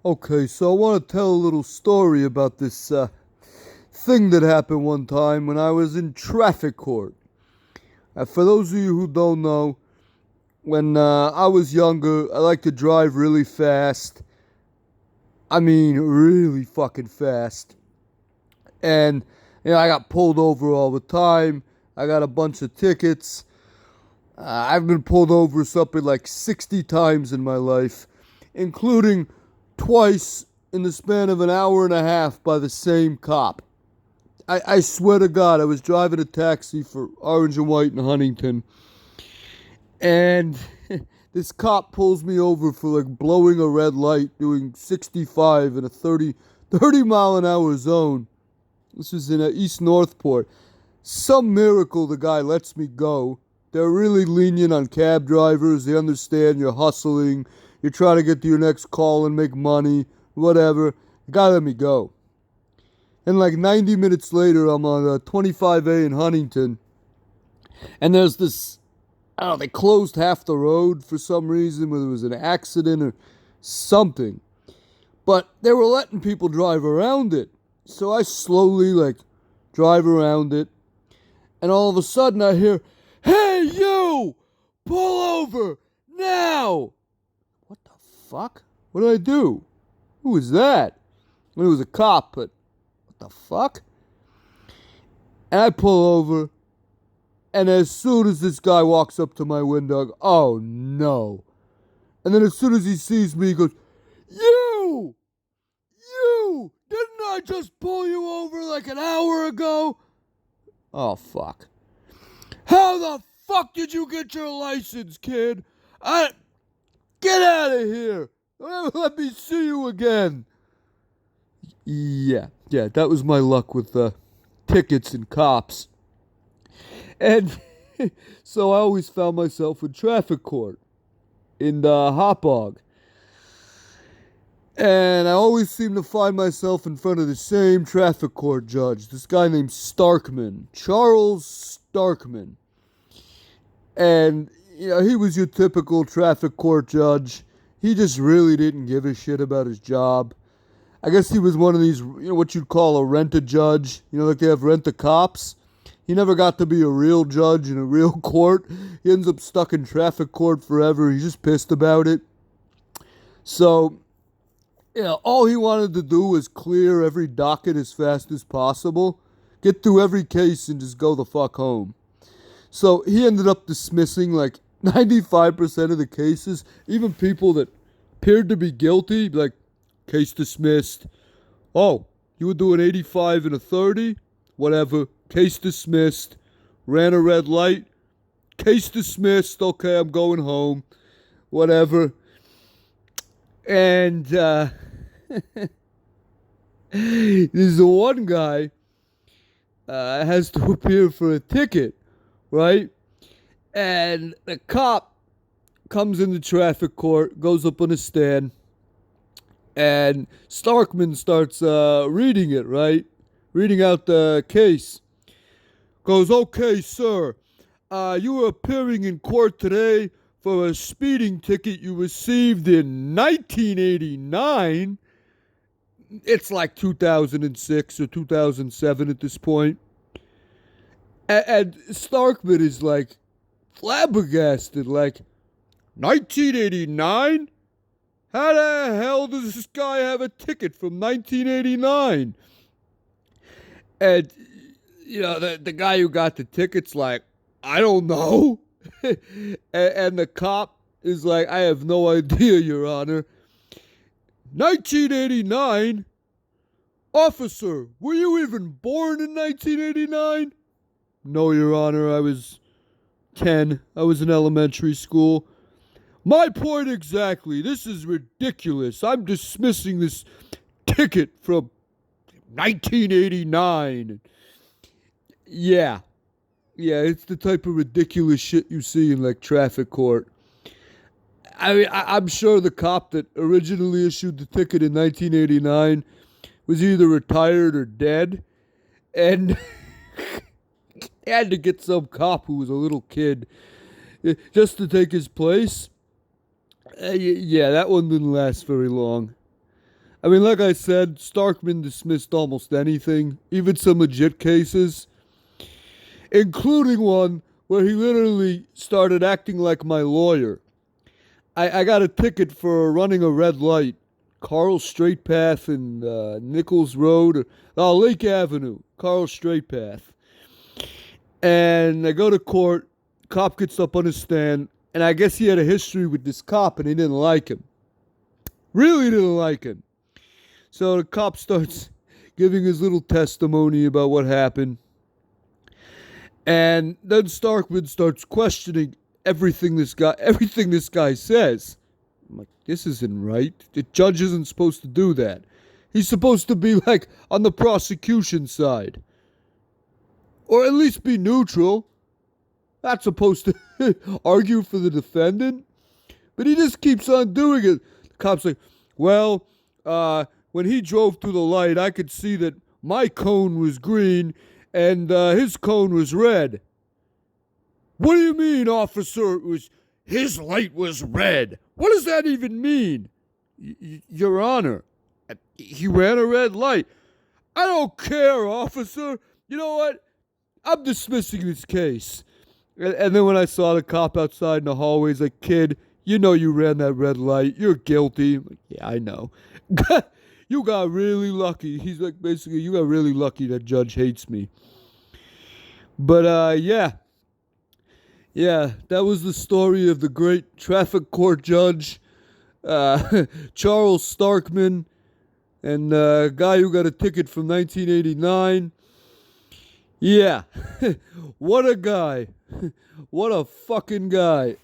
Okay, so I want to tell a little story about this thing that happened one time when I was in traffic court. For those of you who don't know, when I was younger, I liked to drive really fast. I mean, really fucking fast. And, I got pulled over all the time. I got a bunch of tickets. I've been pulled over something like 60 times in my life, including twice in the span of an hour and a half by the same cop. I swear to God, I was driving a taxi for Orange and White in Huntington, and this cop pulls me over for like blowing a red light, doing 65 in a 30 mile an hour zone. This was in East Northport. Some miracle the guy lets me go. They're really lenient on cab drivers. They understand you're hustling. You're trying to get to your next call and make money. Whatever. The guy let me go. And like 90 minutes later, I'm on 25A in Huntington. And there's this, I don't know, they closed half the road for some reason, whether it was an accident or something. But they were letting people drive around it. So I slowly, drive around it. And all of a sudden I hear, "Hey, you! Pull over! Now!" What the fuck? What did I do? Who was that? It was a cop, but what the fuck? And I pull over, and as soon as this guy walks up to my window, I go, "Oh no." And then as soon as he sees me, he goes, "You! You! Didn't I just pull you over like an hour ago?" Oh, fuck. "How the fuck did you get your license, kid? Get out of here. Don't ever let me see you again." Yeah, that was my luck with tickets and cops. And so I always found myself in traffic court in Hopog. And I always seem to find myself in front of the same traffic court judge, this guy named Starkman, Charles Starkman. And, he was your typical traffic court judge. He just really didn't give a shit about his job. I guess he was one of these, what you'd call a rent-a-judge. Like they have rent-a-cops. He never got to be a real judge in a real court. He ends up stuck in traffic court forever. He's just pissed about it. So, all he wanted to do was clear every docket as fast as possible, get through every case, and just go the fuck home. So he ended up dismissing like 95% of the cases, even people that appeared to be guilty, like, case dismissed. "Oh, you were doing 85 and a 30? Whatever. Case dismissed. Ran a red light. Case dismissed. Okay, I'm going home. Whatever." And there's the one guy has to appear for a ticket, right? And the cop comes into traffic court, goes up on a stand, and Starkman starts reading it, right? Reading out the case. Goes, "Okay, sir, you are appearing in court today for a speeding ticket you received in 1989. It's like 2006 or 2007 at this point. And Starkman is like flabbergasted, like, 1989? How the hell does this guy have a ticket from 1989? And, the guy who got the ticket's like, "I don't know." And the cop is like, "I have no idea, Your Honor." 1989? Officer, were you even born in 1989? "No, Your Honor, I was 10. I was in elementary school." "My point exactly. This is ridiculous. I'm dismissing this ticket from 1989. Yeah, it's the type of ridiculous shit you see in like traffic court. I mean, I'm sure the cop that originally issued the ticket in 1989 was either retired or dead, and had to get some cop who was a little kid just to take his place. Yeah, that one didn't last very long. I mean, like I said, Starkman dismissed almost anything, even some legit cases, including one where he literally started acting like my lawyer. I got a ticket for running a red light. Carl Straight Path and Nichols Road, Lake Avenue, Carl Straight Path. And I go to court, cop gets up on his stand, and I guess he had a history with this cop and he didn't like him. Really didn't like him. So the cop starts giving his little testimony about what happened. And then Starkman starts questioning everything this guy says. I'm like, this isn't right. The judge isn't supposed to do that. He's supposed to be like on the prosecution side. Or at least be neutral. Not supposed to argue for the defendant. But he just keeps on doing it. The cop's like, well, when he drove through the light, I could see that my cone was green and his cone was red. What do you mean, officer? His light was red. What does that even mean? Your Honor, he ran a red light. I don't care, officer. You know what? I'm dismissing this case. And then when I saw the cop outside in the hallway, he's like, kid, you know you ran that red light. You're guilty. I'm like, yeah, I know. You got really lucky. He's like, basically, you got really lucky that judge hates me. But, yeah. Yeah, that was the story of the great traffic court judge, Charles Starkman, and a guy who got a ticket from 1989. Yeah, what a guy. What a fucking guy.